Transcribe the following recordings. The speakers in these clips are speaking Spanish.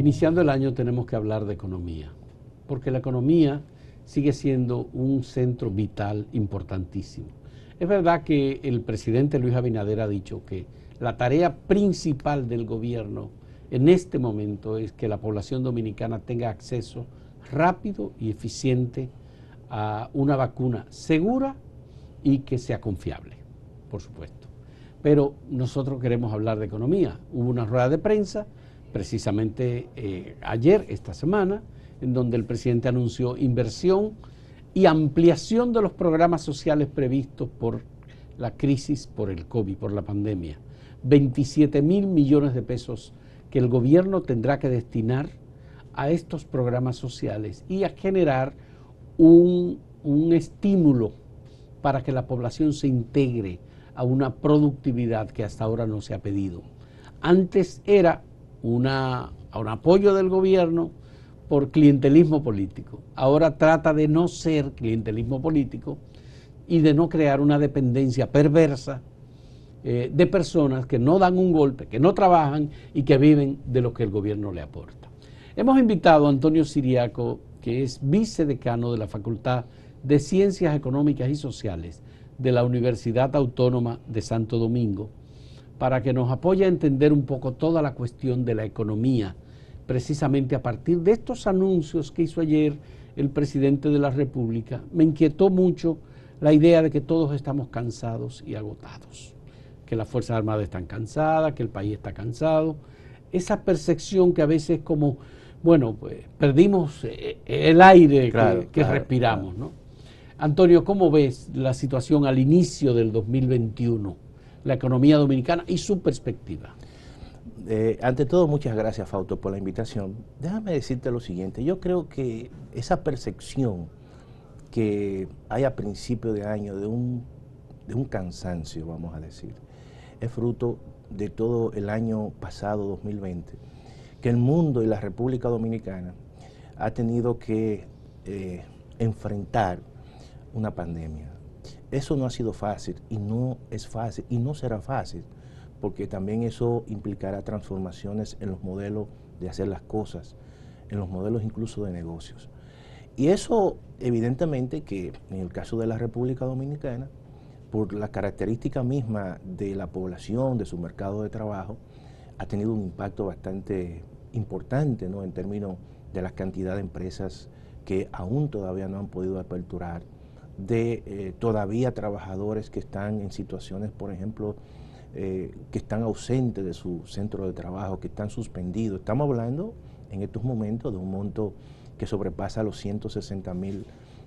Iniciando el año tenemos que hablar de economía, porque la economía sigue siendo un centro vital importantísimo. Es verdad que el presidente Luis Abinader ha dicho que la tarea principal del gobierno en este momento es que la población dominicana tenga acceso rápido y eficiente a una vacuna segura y que sea confiable, por supuesto. Pero nosotros queremos hablar de economía. Hubo una rueda de prensa, precisamente ayer, esta semana, en donde el presidente anunció inversión y ampliación de los programas sociales previstos por la crisis, por el COVID, por la pandemia. 27.000 millones de pesos que el gobierno tendrá que destinar a estos programas sociales y a generar un estímulo para que la población se integre a una productividad que hasta ahora no se ha pedido. Antes era un apoyo del gobierno por clientelismo político. Ahora trata de no ser clientelismo político y de no crear una dependencia perversa de personas que no dan un golpe, que no trabajan y que viven de lo que el gobierno le aporta. Hemos invitado a Antonio Siriaco, que es vicedecano de la Facultad de Ciencias Económicas y Sociales de la Universidad Autónoma de Santo Domingo, para que nos apoye a entender un poco toda la cuestión de la economía, precisamente a partir de estos anuncios que hizo ayer el presidente de la República. Me inquietó mucho la idea de que todos estamos cansados y agotados, que las Fuerzas Armadas están cansadas, que el país está cansado. Esa percepción que a veces como, bueno, pues perdimos el aire que respiramos, ¿no? Antonio, ¿cómo ves la situación al inicio del 2021, la economía dominicana y su perspectiva? Ante todo, muchas gracias, Fausto, por la invitación. Déjame decirte lo siguiente. Yo creo que esa percepción que hay a principio de año de un cansancio, vamos a decir, es fruto de todo el año pasado, 2020, que el mundo y la República Dominicana ha tenido que enfrentar una pandemia. Eso no ha sido fácil y no es fácil y no será fácil, porque también eso implicará transformaciones en los modelos de hacer las cosas, en los modelos incluso de negocios. Y eso evidentemente que en el caso de la República Dominicana, por la característica misma de la población, de su mercado de trabajo, ha tenido un impacto bastante importante, ¿no?, en términos de la cantidad de empresas que aún todavía no han podido aperturar, de todavía trabajadores que están en situaciones, por ejemplo, que están ausentes de su centro de trabajo, que están suspendidos. Estamos hablando en estos momentos de un monto que sobrepasa los 160.000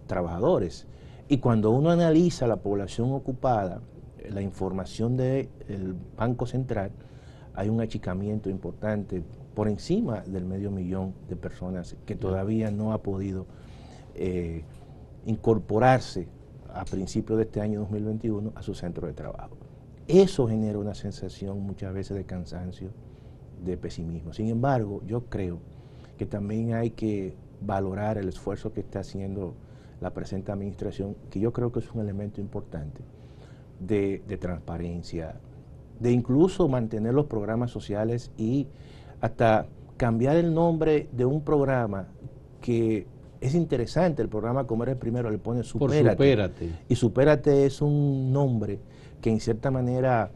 trabajadores. Y cuando uno analiza la población ocupada, la información del Banco Central, hay un achicamiento importante por encima del 500.000 de personas que todavía no ha podido incorporarse a principios de este año 2021 a su centro de trabajo. Eso genera una sensación muchas veces de cansancio, de pesimismo. Sin embargo, yo creo que también hay que valorar el esfuerzo que está haciendo la presente administración, que yo creo que es un elemento importante de transparencia, de incluso mantener los programas sociales y hasta cambiar el nombre de un programa que es interesante. El programa Comer el Primero le pone Supérate. Y Supérate es un nombre que en cierta manera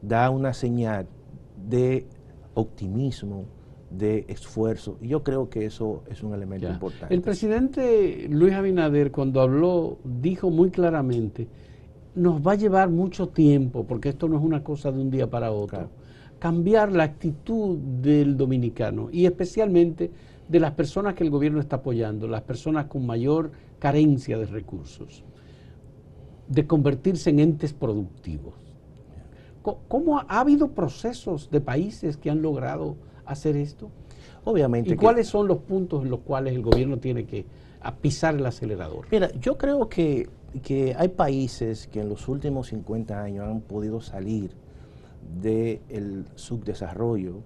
da una señal de optimismo, de esfuerzo, y yo creo que eso es un elemento importante. El presidente Luis Abinader, cuando habló, dijo muy claramente: nos va a llevar mucho tiempo, porque esto no es una cosa de un día para otro, cambiar la actitud del dominicano y especialmente de las personas que el gobierno está apoyando, las personas con mayor carencia de recursos, de convertirse en entes productivos. ¿Cómo ha habido procesos de países que han logrado hacer esto? Obviamente. ¿Y cuáles son los puntos en los cuales el gobierno tiene que pisar el acelerador? Mira, yo creo que hay países que en los últimos 50 años han podido salir del subdesarrollo,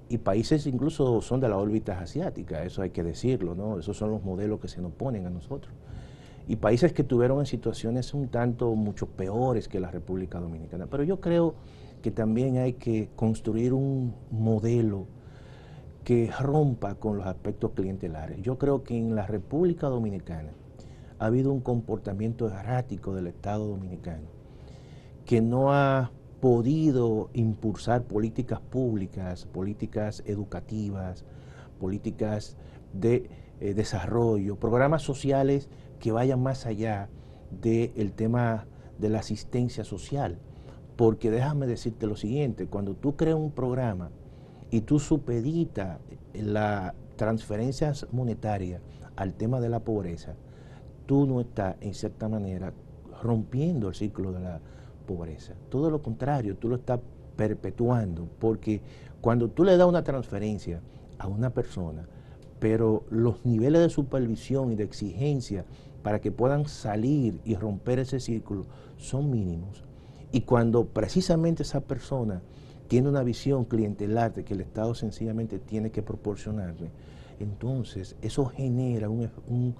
y países incluso son de la órbita asiática, eso hay que decirlo, ¿no? Esos son los modelos que se nos ponen a nosotros. Y países que tuvieron en situaciones un tanto mucho peores que la República Dominicana. Pero yo creo que también hay que construir un modelo que rompa con los aspectos clientelares. Yo creo que en la República Dominicana ha habido un comportamiento errático del Estado dominicano que no ha podido impulsar políticas públicas, políticas educativas, políticas de desarrollo, programas sociales que vayan más allá del tema de la asistencia social. Porque déjame decirte lo siguiente, cuando tú creas un programa y tú supeditas las transferencias monetarias al tema de la pobreza, tú no estás, en cierta manera, rompiendo el ciclo de la pobreza. Todo lo contrario, tú lo estás perpetuando, porque cuando tú le das una transferencia a una persona, pero los niveles de supervisión y de exigencia para que puedan salir y romper ese círculo son mínimos, y cuando precisamente esa persona tiene una visión clientelar de que el Estado sencillamente tiene que proporcionarle, entonces eso genera un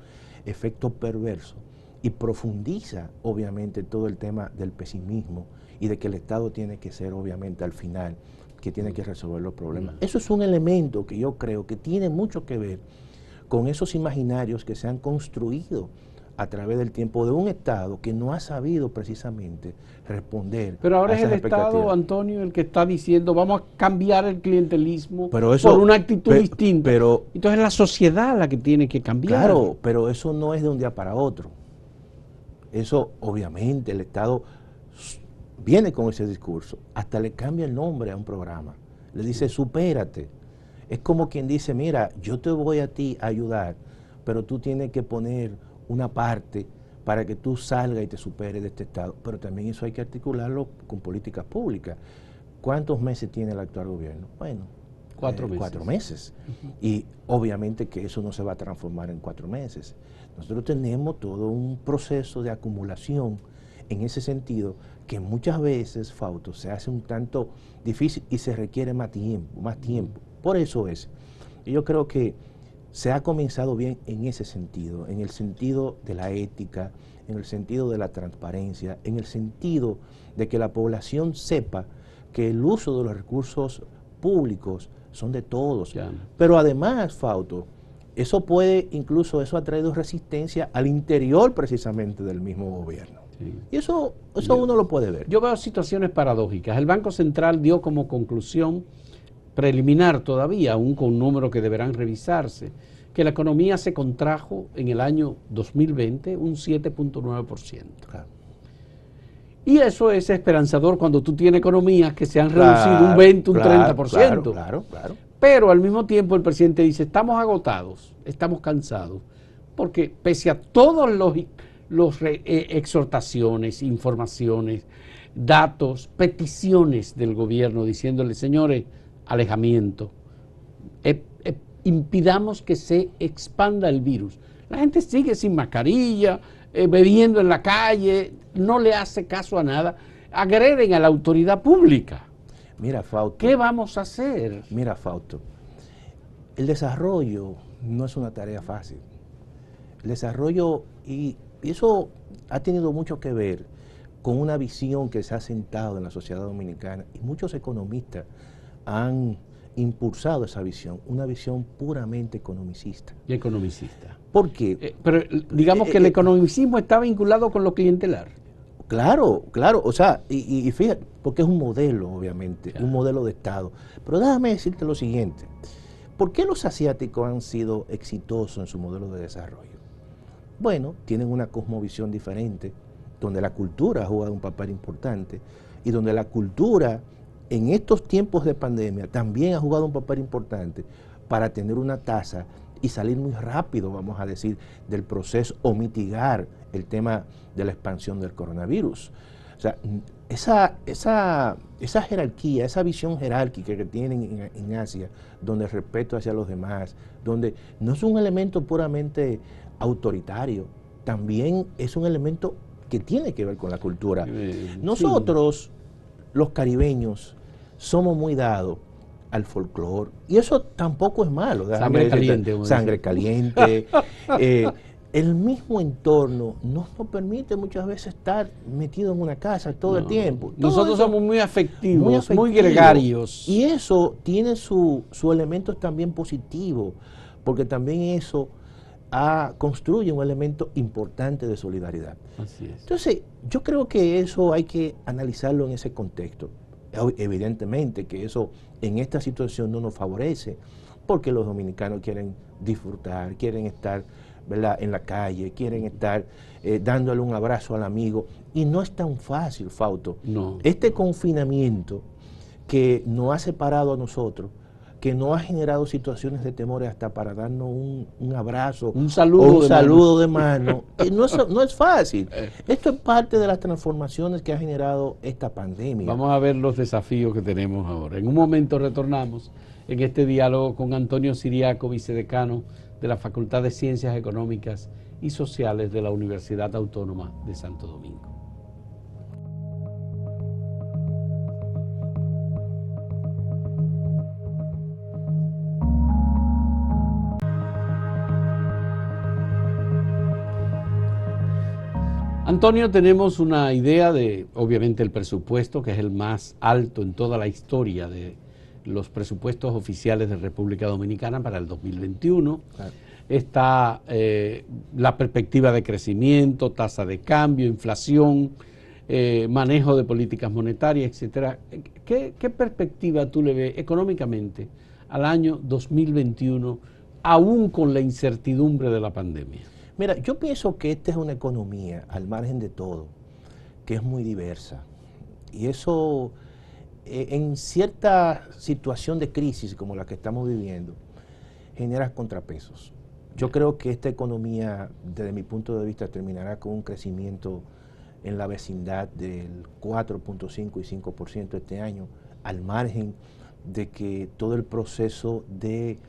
efecto perverso y profundiza obviamente todo el tema del pesimismo y de que el Estado tiene que ser obviamente al final que tiene que resolver los problemas. Eso es un elemento que yo creo que tiene mucho que ver con esos imaginarios que se han construido a través del tiempo de un Estado que no ha sabido precisamente responder. Pero ahora es el Estado, Antonio, el que está diciendo vamos a cambiar el clientelismo por una actitud distinta. Entonces es la sociedad la que tiene que cambiar. Claro, pero eso no es de un día para otro. Eso obviamente el Estado viene con ese discurso, hasta le cambia el nombre a un programa. Le dice supérate. Es como quien dice, mira, yo te voy a ti a ayudar, pero tú tienes que poner una parte para que tú salgas y te superes de este estado. Pero también eso hay que articularlo con políticas públicas. ¿Cuántos meses tiene el actual gobierno? Bueno, 4 meses. 4 meses. Y obviamente que eso no se va a transformar en 4 meses. Nosotros tenemos todo un proceso de acumulación en ese sentido que muchas veces, Fausto, se hace un tanto difícil y se requiere más tiempo. Por eso es. Yo creo que se ha comenzado bien en ese sentido, en el sentido de la ética, en el sentido de la transparencia, en el sentido de que la población sepa que el uso de los recursos públicos son de todos. Ya. Pero además, Fausto, eso ha traído resistencia al interior precisamente del mismo gobierno. Sí. Y eso uno lo puede ver. Yo veo situaciones paradójicas. El Banco Central dio como conclusión preliminar todavía, aún con números que deberán revisarse, que la economía se contrajo en el año 2020 un 7.9%. Claro. Y eso es esperanzador cuando tú tienes economías que se han reducido un 20, un 30%. Claro. Pero al mismo tiempo el presidente dice, estamos agotados, estamos cansados, porque pese a todos los exhortaciones, informaciones, datos, peticiones del gobierno diciéndole, señores, alejamiento, impidamos que se expanda el virus. La gente sigue sin mascarilla, bebiendo en la calle, no le hace caso a nada, agreden a la autoridad pública. Mira, Fausto, ¿qué vamos a hacer? Mira, Fausto, el desarrollo no es una tarea fácil. El desarrollo, y eso ha tenido mucho que ver con una visión que se ha sentado en la sociedad dominicana, y muchos economistas han impulsado esa visión, una visión puramente economicista. ¿Y economicista? ¿Por qué? Pero digamos que el economicismo está vinculado con lo clientelar. Claro, o sea, y fíjate, porque es un modelo, obviamente, claro, un modelo de Estado. Pero déjame decirte lo siguiente, ¿por qué los asiáticos han sido exitosos en su modelo de desarrollo? Bueno, tienen una cosmovisión diferente, donde la cultura ha jugado un papel importante, y donde la cultura en estos tiempos de pandemia también ha jugado un papel importante para tener una tasa y salir muy rápido, vamos a decir, del proceso o mitigar el tema de la expansión del coronavirus. O sea, esa jerarquía, esa visión jerárquica que tienen en Asia, donde el respeto hacia los demás, donde no es un elemento puramente autoritario, también es un elemento que tiene que ver con la cultura. Nosotros, los caribeños, somos muy dados al folclore, y eso tampoco es malo. Sangre caliente. Sangre caliente. el mismo entorno no nos permite muchas veces estar metido en una casa todo el tiempo. Nosotros somos muy afectivos, muy gregarios. Y eso tiene su elemento también positivo, porque también eso construye un elemento importante de solidaridad. Así es. Entonces, yo creo que eso hay que analizarlo en ese contexto. Evidentemente que eso en esta situación no nos favorece, porque los dominicanos quieren disfrutar, quieren estar, ¿verdad?, en la calle, quieren estar dándole un abrazo al amigo, y no es tan fácil, Fausto. No. Este confinamiento que nos ha separado a nosotros, que no ha generado situaciones de temores hasta para darnos un abrazo, un saludo de mano, no es fácil. Esto es parte de las transformaciones que ha generado esta pandemia. Vamos a ver los desafíos que tenemos ahora. En un momento retornamos en este diálogo con Antonio Siriaco, vicedecano de la Facultad de Ciencias Económicas y Sociales de la Universidad Autónoma de Santo Domingo. Antonio, tenemos una idea de, obviamente, el presupuesto, que es el más alto en toda la historia de los presupuestos oficiales de República Dominicana para el 2021. Claro. Está la perspectiva de crecimiento, tasa de cambio, inflación, manejo de políticas monetarias, etcétera. ¿Qué perspectiva tú le ves económicamente al año 2021, aún con la incertidumbre de la pandemia? Mira, yo pienso que esta es una economía, al margen de todo, que es muy diversa. Y eso, en cierta situación de crisis como la que estamos viviendo, genera contrapesos. Yo creo que esta economía, desde mi punto de vista, terminará con un crecimiento en la vecindad del 4.5 y 5% este año, al margen de que todo el proceso de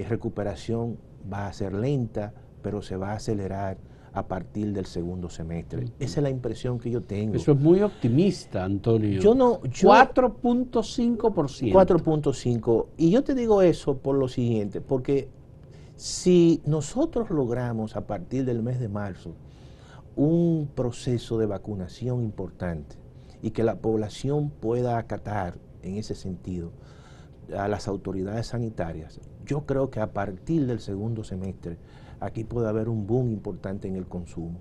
recuperación va a ser lenta, pero se va a acelerar a partir del segundo semestre. Esa es la impresión que yo tengo. Eso es muy optimista, Antonio. 4.5%. 4.5%. Y yo te digo eso por lo siguiente, porque si nosotros logramos a partir del mes de marzo un proceso de vacunación importante y que la población pueda acatar en ese sentido a las autoridades sanitarias, yo creo que a partir del segundo semestre aquí puede haber un boom importante en el consumo,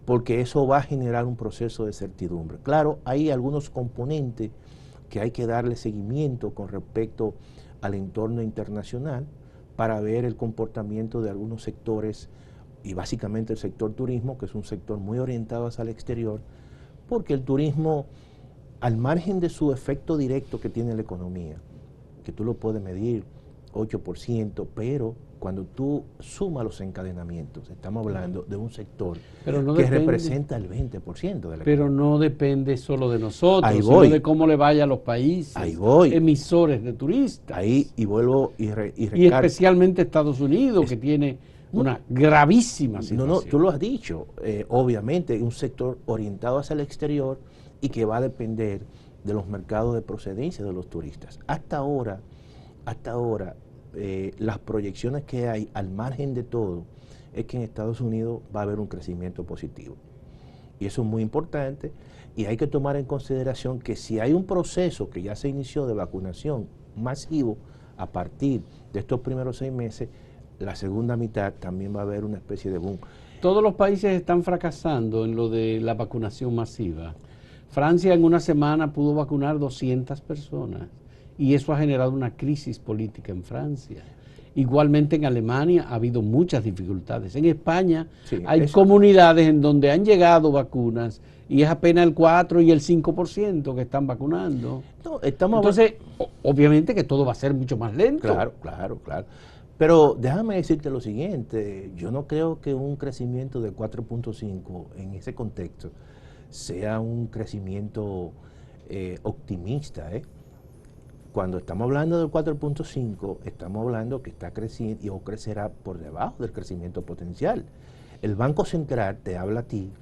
porque eso va a generar un proceso de certidumbre. Claro, hay algunos componentes que hay que darle seguimiento con respecto al entorno internacional para ver el comportamiento de algunos sectores, y básicamente el sector turismo, que es un sector muy orientado hacia el exterior, porque el turismo, al margen de su efecto directo que tiene en la economía, que tú lo puedes medir 8%, pero cuando tú sumas los encadenamientos, estamos hablando de un sector que representa el 20% de la economía. Pero no depende solo de nosotros, sino de cómo le vaya a los países emisores de turistas. Y vuelvo y especialmente Estados Unidos, que tiene una gravísima situación. No, tú lo has dicho, obviamente un sector orientado hacia el exterior y que va a depender de los mercados de procedencia de los turistas. Hasta ahora, las proyecciones que hay al margen de todo es que en Estados Unidos va a haber un crecimiento positivo. Y eso es muy importante, y hay que tomar en consideración que si hay un proceso que ya se inició de vacunación masivo a partir de estos primeros 6 meses, la segunda mitad también va a haber una especie de boom. Todos los países están fracasando en lo de la vacunación masiva. Francia en una semana pudo vacunar 200 personas. Y eso ha generado una crisis política en Francia. Igualmente en Alemania ha habido muchas dificultades. En España hay comunidades en donde han llegado vacunas y es apenas el 4 y el 5% que están vacunando. Entonces, obviamente que todo va a ser mucho más lento. Claro. Pero déjame decirte lo siguiente, yo no creo que un crecimiento de 4.5 en ese contexto sea un crecimiento optimista, Cuando estamos hablando del 4.5, estamos hablando que está creciendo o crecerá por debajo del crecimiento potencial. El Banco Central te habla a ti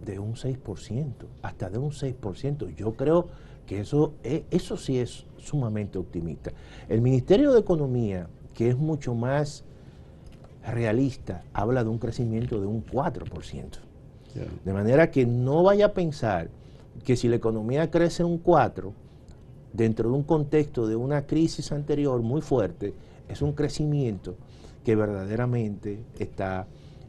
de un 6%, hasta de un 6%. Yo creo que eso sí es sumamente optimista. El Ministerio de Economía, que es mucho más realista habla de un crecimiento de un 4%. Yeah. De manera que no vaya a pensar que si la economía crece un 4%, dentro de un contexto de una crisis anterior muy fuerte, es un crecimiento que verdaderamente está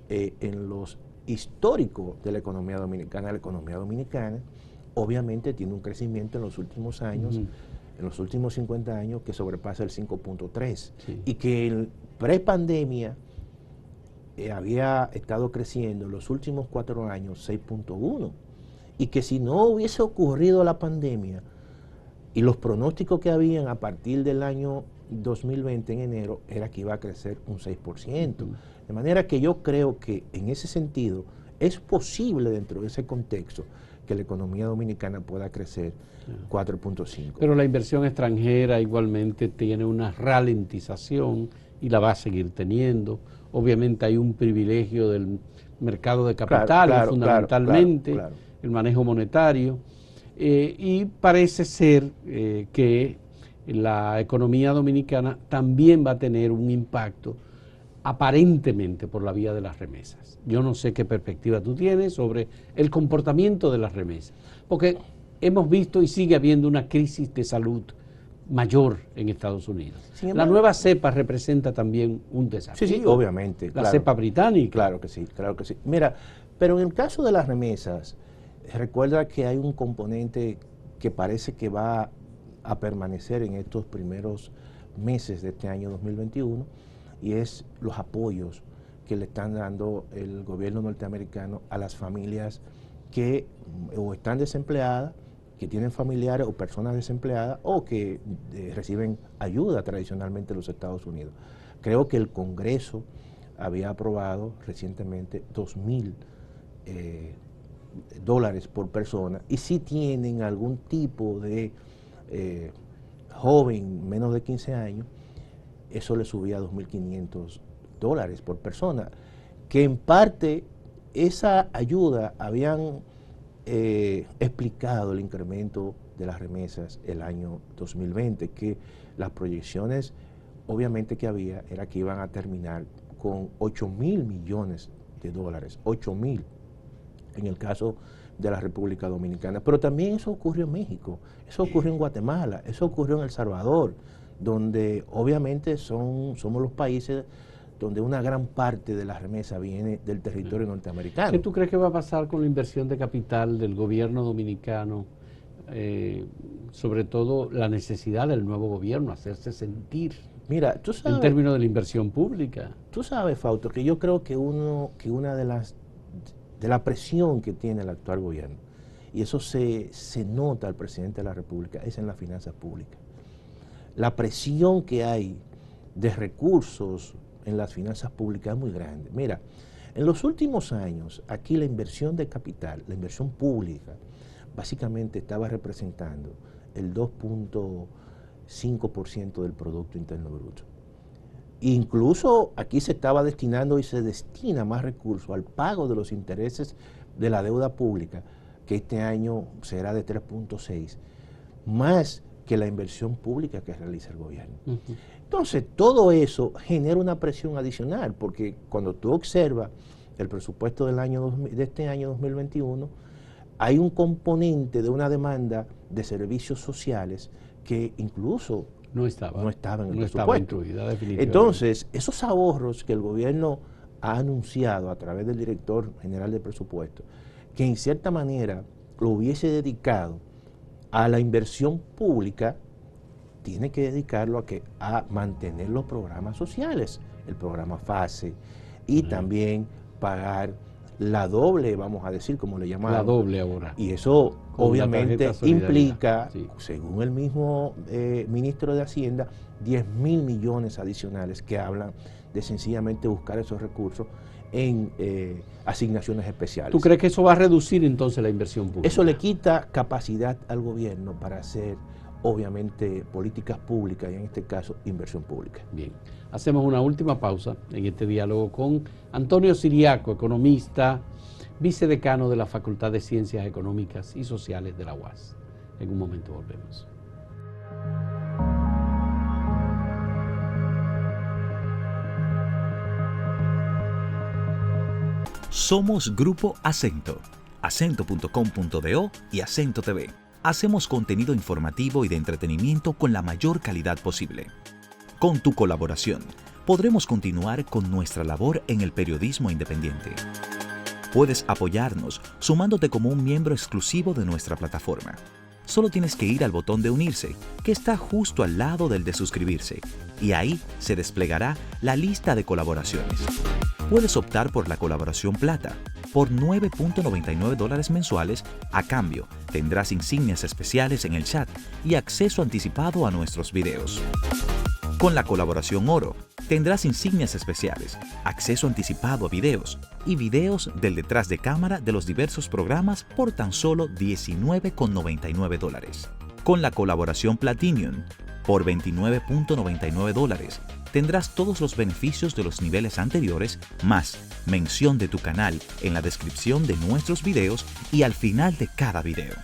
en los históricos de la economía dominicana. La economía dominicana obviamente tiene un crecimiento en los últimos años, en los últimos 50 años, que sobrepasa el 5.3%, Sí. y que en prepandemia había estado creciendo en los últimos 4 años 6.1%, y que si no hubiese ocurrido la pandemia y los pronósticos que habían a partir del año 2020 en enero era que iba a crecer un 6%. De manera que yo creo que en ese sentido es posible dentro de ese contexto que la economía dominicana pueda crecer 4.5%. Pero la inversión extranjera igualmente tiene una ralentización y la va a seguir teniendo. Obviamente hay un privilegio del mercado de capitales, fundamentalmente, claro. el manejo monetario. Y parece ser que la economía dominicana también va a tener un impacto aparentemente por la vía de las remesas. Yo no sé qué perspectiva tú tienes sobre el comportamiento de las remesas, porque hemos visto y sigue habiendo una crisis de salud mayor en Estados Unidos. La nueva cepa representa también un desafío. Sí, obviamente. La cepa británica. Claro que sí, claro que sí. Mira, pero en el caso de las remesas, recuerda que hay un componente que parece que va a permanecer en estos primeros meses de este año 2021, y es los apoyos que le están dando el gobierno norteamericano a las familias que o están desempleadas, que tienen familiares o personas desempleadas, o que reciben ayuda tradicionalmente en los Estados Unidos. Creo que el Congreso había aprobado recientemente $2,000 por persona, y si tienen algún tipo de joven menos de 15 años, eso le subía a $2,500 por persona, que en parte esa ayuda habían explicado el incremento de las remesas el año 2020, que las proyecciones obviamente que había era que iban a terminar con $8,000 millones, 8,000 en el caso de la República Dominicana. Pero también eso ocurrió en México, eso ocurrió en Guatemala, eso ocurrió en El Salvador, donde obviamente somos los países donde una gran parte de la remesa viene del territorio norteamericano. ¿Qué tú crees que va a pasar con la inversión de capital del gobierno dominicano? Sobre todo la necesidad del nuevo gobierno, hacerse sentir. Mira, tú sabes, en términos de la inversión pública. Tú sabes, Fausto, que yo creo que una de la presión que tiene el actual gobierno, y eso se nota al presidente de la República, es en las finanzas públicas. La presión que hay de recursos en las finanzas públicas es muy grande. Mira, en los últimos años, aquí la inversión de capital, la inversión pública, básicamente estaba representando el 2.5% del Producto Interno Bruto. Incluso aquí se estaba destinando y se destina más recursos al pago de los intereses de la deuda pública, que este año será de 3.6, más que la inversión pública que realiza el gobierno. Entonces, todo eso genera una presión adicional, porque cuando tú observas el presupuesto de este año 2021, hay un componente de una demanda de servicios sociales que incluso no estaba en el presupuesto. Incluida, definitivamente. Entonces, esos ahorros que el gobierno ha anunciado a través del director general de presupuesto, que en cierta manera lo hubiese dedicado a la inversión pública, tiene que dedicarlo a mantener los programas sociales, el programa FASE, y también pagar la doble, vamos a decir, como le llaman. La doble ahora. Y eso obviamente implica, según el mismo ministro de Hacienda, 10,000 millones adicionales que hablan de sencillamente buscar esos recursos en asignaciones especiales. ¿Tú crees que eso va a reducir entonces la inversión pública? Eso le quita capacidad al gobierno para hacer, obviamente, políticas públicas y en este caso inversión pública. Bien, hacemos una última pausa en este diálogo con Antonio Siriaco, economista, vicedecano de la Facultad de Ciencias Económicas y Sociales de la UAS. En un momento volvemos. Somos Grupo Acento, acento.com.do y Acento TV. Hacemos contenido informativo y de entretenimiento con la mayor calidad posible. Con tu colaboración, podremos continuar con nuestra labor en el periodismo independiente. Puedes apoyarnos sumándote como un miembro exclusivo de nuestra plataforma. Solo tienes que ir al botón de unirse, que está justo al lado del de suscribirse, y ahí se desplegará la lista de colaboraciones. Puedes optar por la colaboración plata. Por $9.99 mensuales, a cambio, tendrás insignias especiales en el chat y acceso anticipado a nuestros videos. Con la colaboración oro, tendrás insignias especiales, acceso anticipado a videos y videos del detrás de cámara de los diversos programas por tan solo $19.99. Con la colaboración Platinum, por $29.99, tendrás todos los beneficios de los niveles anteriores, más mención de tu canal en la descripción de nuestros videos y al final de cada video.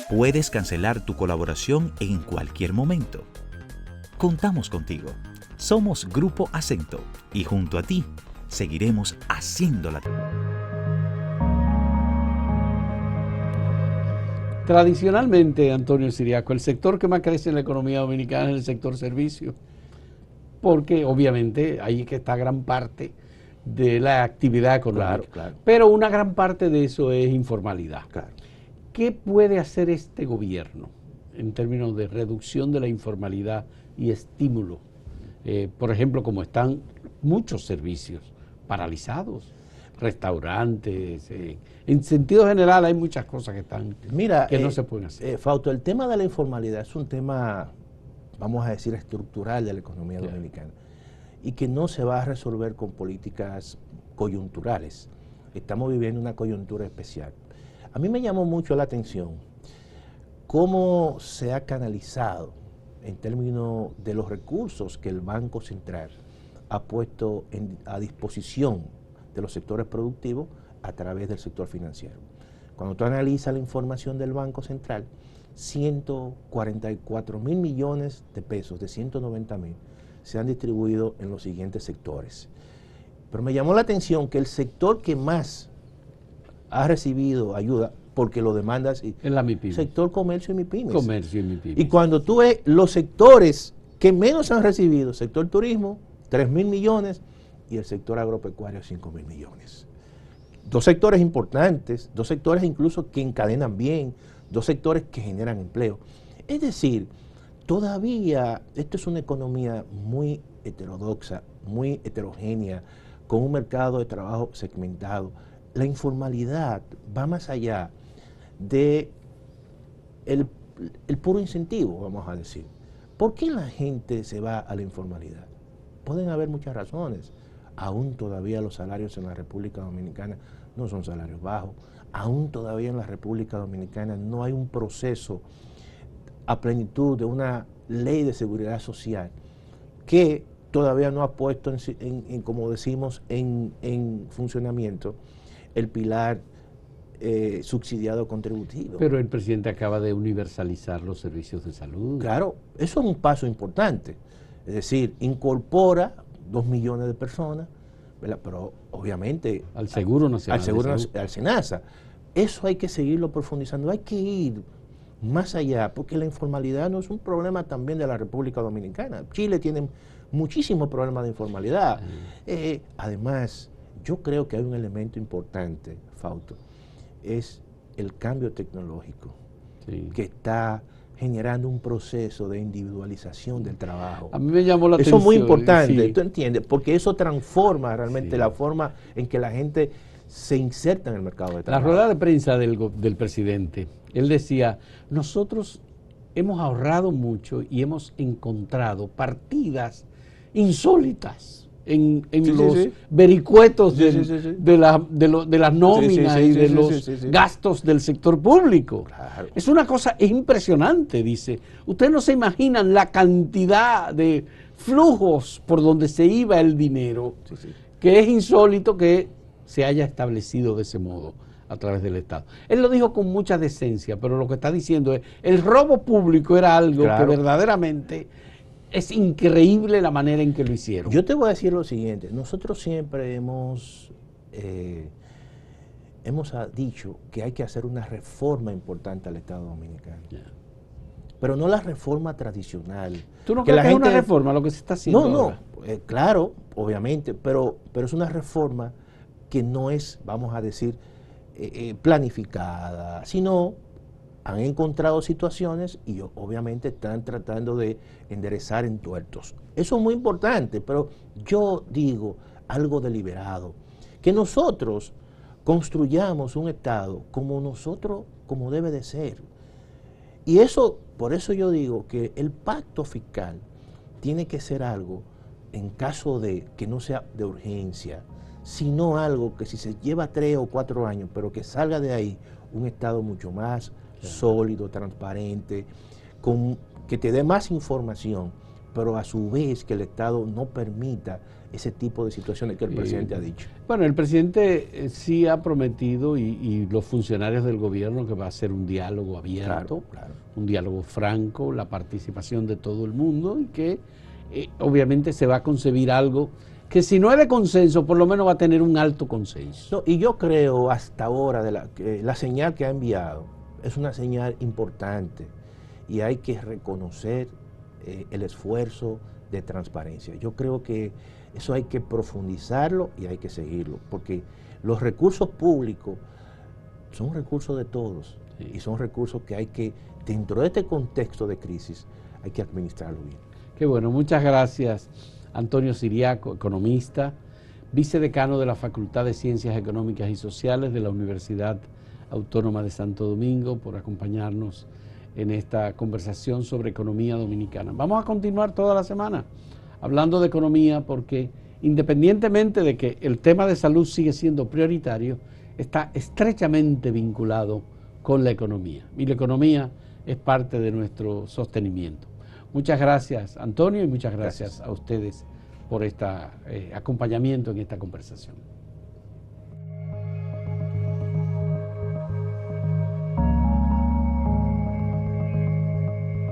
Puedes cancelar tu colaboración en cualquier momento. Contamos contigo. Somos Grupo Acento y junto a ti seguiremos haciéndola. Tradicionalmente, Antonio Siriaco, el sector que más crece en la economía dominicana es el sector servicio, porque obviamente ahí que está gran parte de la actividad económica. Claro. Pero una gran parte de eso es informalidad. Claro. ¿Qué puede hacer este gobierno en términos de reducción de la informalidad y estímulo? Por ejemplo, como están muchos servicios paralizados, restaurantes, en sentido general hay muchas cosas que están que no se pueden hacer. Fausto, el tema de la informalidad es un tema, vamos a decir, estructural de la economía dominicana y que no se va a resolver con políticas coyunturales. Estamos viviendo una coyuntura especial. A mí me llamó mucho la atención cómo se ha canalizado en términos de los recursos que el Banco Central ha puesto a disposición de los sectores productivos a través del sector financiero. Cuando tú analizas la información del Banco Central, 144 mil millones de pesos, de 190 mil, se han distribuido en los siguientes sectores. Pero me llamó la atención que el sector que más ha recibido ayuda, porque lo demanda así, es la MIPYME. Sector comercio y MIPYMES. Comercio y MIPYME. Y cuando tú ves los sectores que menos han recibido, sector turismo, 3 mil millones, y el sector agropecuario, 5 mil millones. Dos sectores importantes, dos sectores incluso que encadenan bien, dos sectores que generan empleo. Es decir, todavía esto es una economía muy heterodoxa, muy heterogénea, con un mercado de trabajo segmentado. La informalidad va más allá de el puro incentivo, vamos a decir. ¿Por qué la gente se va a la informalidad? Pueden haber muchas razones. Aún todavía los salarios en la República Dominicana no son salarios bajos. Aún todavía en la República Dominicana no hay un proceso a plenitud de una ley de seguridad social que todavía no ha puesto, como decimos, en funcionamiento el pilar subsidiado contributivo. Pero el presidente acaba de universalizar los servicios de salud. Claro, eso es un paso importante. Es decir, incorpora 2 millones de personas, ¿verdad? Pero obviamente al Seguro Nacional. Al SENASA. Eso hay que seguirlo profundizando, hay que ir más allá, porque la informalidad no es un problema también de la República Dominicana. Chile tiene muchísimos problemas de informalidad. Además, yo creo que hay un elemento importante, Fausto, es el cambio tecnológico, que está generando un proceso de individualización del trabajo. A mí me llamó la atención. Eso es muy importante, ¿tú entiendes? Porque eso transforma realmente la forma en que la gente se inserta en el mercado de trabajo. La rueda de prensa del presidente, él decía, nosotros hemos ahorrado mucho y hemos encontrado partidas insólitas en los vericuetos de las nóminas y de los gastos del sector público. Claro. Es una cosa impresionante, dice. Ustedes no se imaginan la cantidad de flujos por donde se iba el dinero, que es insólito que se haya establecido de ese modo a través del Estado. Él lo dijo con mucha decencia, pero lo que está diciendo es, el robo público era algo que verdaderamente es increíble la manera en que lo hicieron. Yo te voy a decir lo siguiente, nosotros siempre hemos hemos dicho que hay que hacer una reforma importante al Estado Dominicano. Pero no la reforma tradicional. ¿Tú no crees que es una reforma lo que se está haciendo? No, claro, obviamente, pero es una reforma que no es, vamos a decir, planificada, sino han encontrado situaciones y obviamente están tratando de enderezar entuertos. Eso es muy importante, pero yo digo algo deliberado, que nosotros construyamos un Estado como debe de ser. Y eso, por eso yo digo que el pacto fiscal tiene que ser algo, en caso de que no sea de urgencia, sino algo que si se lleva 3 o 4 años, pero que salga de ahí un Estado mucho más sólido, transparente, que te dé más información, pero a su vez que el Estado no permita ese tipo de situaciones que el presidente ha dicho. Bueno, el presidente sí ha prometido y los funcionarios del gobierno que va a ser un diálogo abierto, claro. Un diálogo franco, la participación de todo el mundo y que obviamente se va a concebir algo que si no es de consenso, por lo menos va a tener un alto consenso. No, y yo creo hasta ahora que la señal que ha enviado es una señal importante y hay que reconocer el esfuerzo de transparencia. Yo creo que eso hay que profundizarlo y hay que seguirlo, porque los recursos públicos son recursos de todos y son recursos que hay que, dentro de este contexto de crisis, hay que administrarlo bien. Qué bueno, muchas gracias Antonio Siriaco, economista, vicedecano de la Facultad de Ciencias Económicas y Sociales de la Universidad Autónoma de Santo Domingo, por acompañarnos en esta conversación sobre economía dominicana. Vamos a continuar toda la semana hablando de economía porque independientemente de que el tema de salud sigue siendo prioritario, está estrechamente vinculado con la economía y la economía es parte de nuestro sostenimiento. Muchas gracias Antonio y muchas gracias a ustedes por este acompañamiento en esta conversación.